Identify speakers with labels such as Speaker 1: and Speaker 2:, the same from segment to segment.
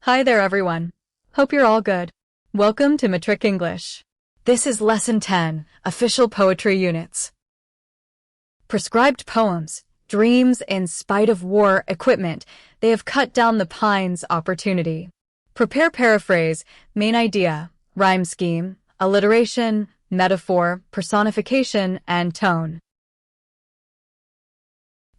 Speaker 1: Hi there, everyone. Hope you're all good. Welcome to Matric English. This is Lesson 10, Official Poetry Units. Prescribed poems, dreams in spite of war equipment, they have cut down the pine's opportunity. Prepare paraphrase, main idea, rhyme scheme, alliteration, metaphor, personification, and tone.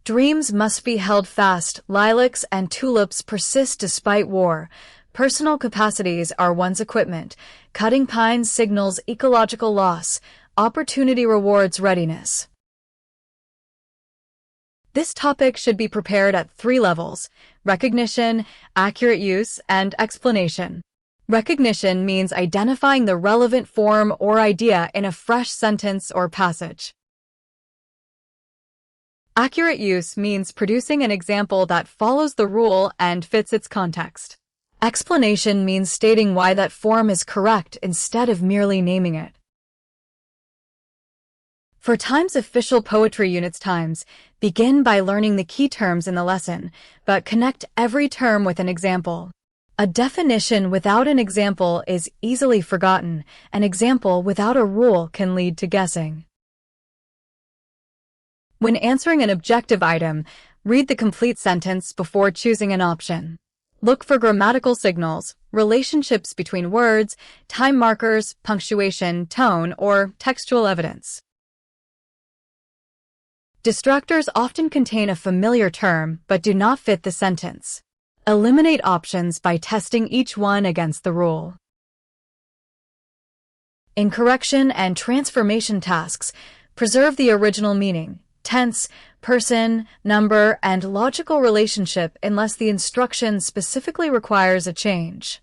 Speaker 1: Dreams must be held fast, lilacs and tulips persist despite war. Personal capacities are one's equipment. Cutting pines signals ecological loss. Opportunity rewards readiness. This topic should be prepared at 3 levels: recognition, accurate use, and explanation. Recognition means identifying the relevant form or idea in a fresh sentence or passage. Accurate use means producing an example that follows the rule and fits its context. Explanation means stating why that form is correct instead of merely naming it. For Times Official Poetry Units Times, begin by learning the key terms in the lesson, but connect every term with an example. A definition without an example is easily forgotten. An example without a rule can lead to guessing. When answering an objective item, read the complete sentence before choosing an option. Look for grammatical signals, relationships between words, time markers, punctuation, tone, or textual evidence. Distractors often contain a familiar term but do not fit the sentence. Eliminate options by testing each one against the rule. In correction and transformation tasks, preserve the original meaning, tense, person, number, and logical relationship unless the instruction specifically requires a change.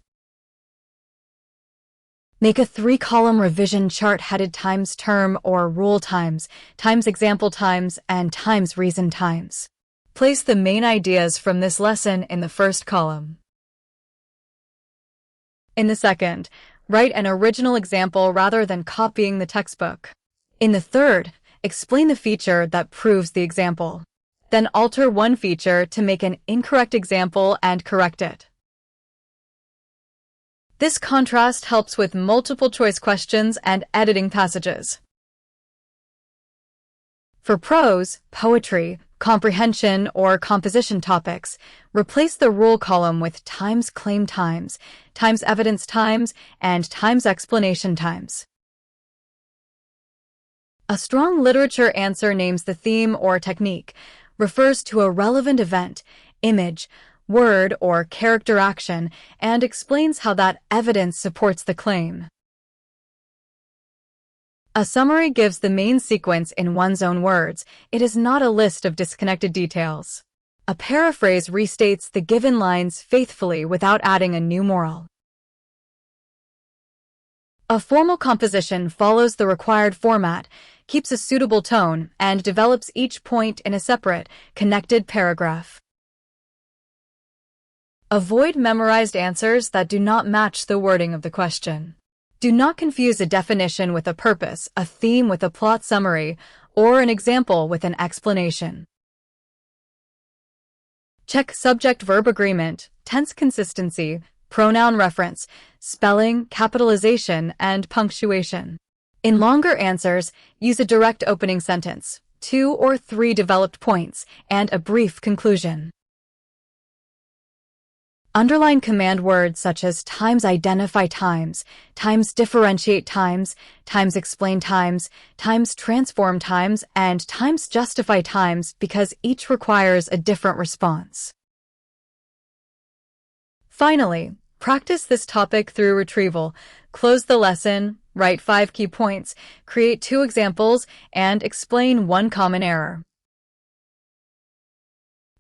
Speaker 1: Make a 3-column revision chart headed Times Term or Rule Times, Times Example Times, and Times Reason Times. Place the main ideas from this lesson in the first column. In the second, write an original example rather than copying the textbook. In the third, explain the feature that proves the example. Then alter one feature to make an incorrect example and correct it. This contrast helps with multiple choice questions and editing passages. For prose, poetry, comprehension, or composition topics, replace the rule column with Times Claim Times, Times Evidence Times, and Times Explanation Times. A strong literature answer names the theme or technique, refers to a relevant event, image, word, or character action, and explains how that evidence supports the claim. A summary gives the main sequence in one's own words. It is not a list of disconnected details. A paraphrase restates the given lines faithfully without adding a new moral. A formal composition follows the required format, keeps a suitable tone, and develops each point in a separate, connected paragraph. Avoid memorized answers that do not match the wording of the question. Do not confuse a definition with a purpose, a theme with a plot summary, or an example with an explanation. Check subject-verb agreement, tense consistency, pronoun reference, spelling, capitalization, and punctuation. In longer answers, use a direct opening sentence, 2 or 3 developed points, and a brief conclusion. Underline command words such as Times identify times, Times differentiate times, Times explain times, Times transform times, and Times justify times because each requires a different response. Finally, practice this topic through retrieval. Close the lesson, write 5 key points, create 2 examples, and explain 1 common error.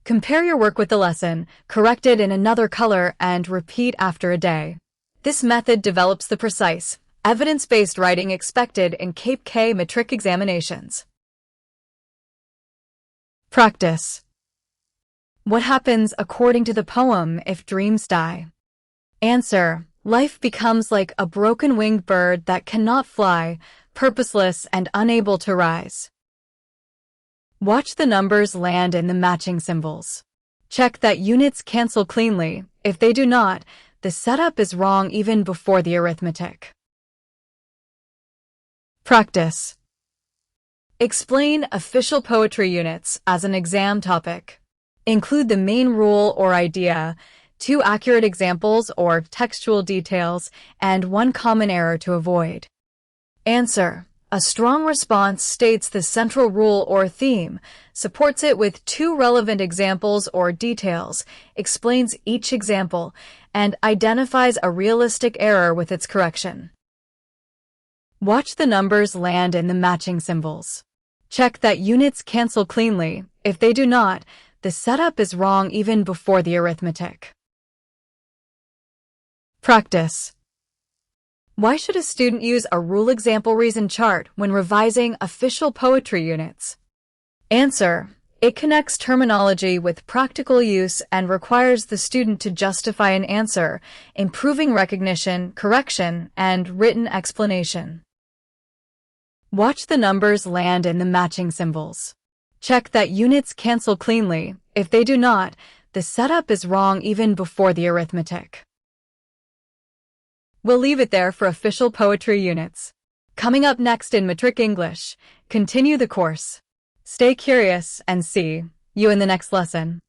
Speaker 1: Compare your work with the lesson, correct it in another color, and repeat after a day. This method develops the precise, evidence-based writing expected in Cape K Matric examinations. Practice. What happens according to the poem if dreams die? Answer. Life becomes like a broken-winged bird that cannot fly, purposeless and unable to rise. Watch the numbers land in the matching symbols. Check that units cancel cleanly. If they do not, the setup is wrong even before the arithmetic. Practice. Explain official poetry units as an exam topic. Include the main rule or idea, 2 accurate examples or textual details, and 1 common error to avoid. Answer. A strong response states the central rule or theme, supports it with 2 relevant examples or details, explains each example, and identifies a realistic error with its correction. Watch the numbers land in the matching symbols. Check that units cancel cleanly. If they do not, the setup is wrong even before the arithmetic. Practice. Why should a student use a rule example reason chart when revising official poetry units? Answer. It connects terminology with practical use and requires the student to justify an answer, improving recognition, correction, and written explanation. Watch the numbers land in the matching symbols. Check that units cancel cleanly. If they do not, the setup is wrong even before the arithmetic. We'll leave it there for official poetry units. Coming up next in Matric English, continue the course. Stay curious and see you in the next lesson.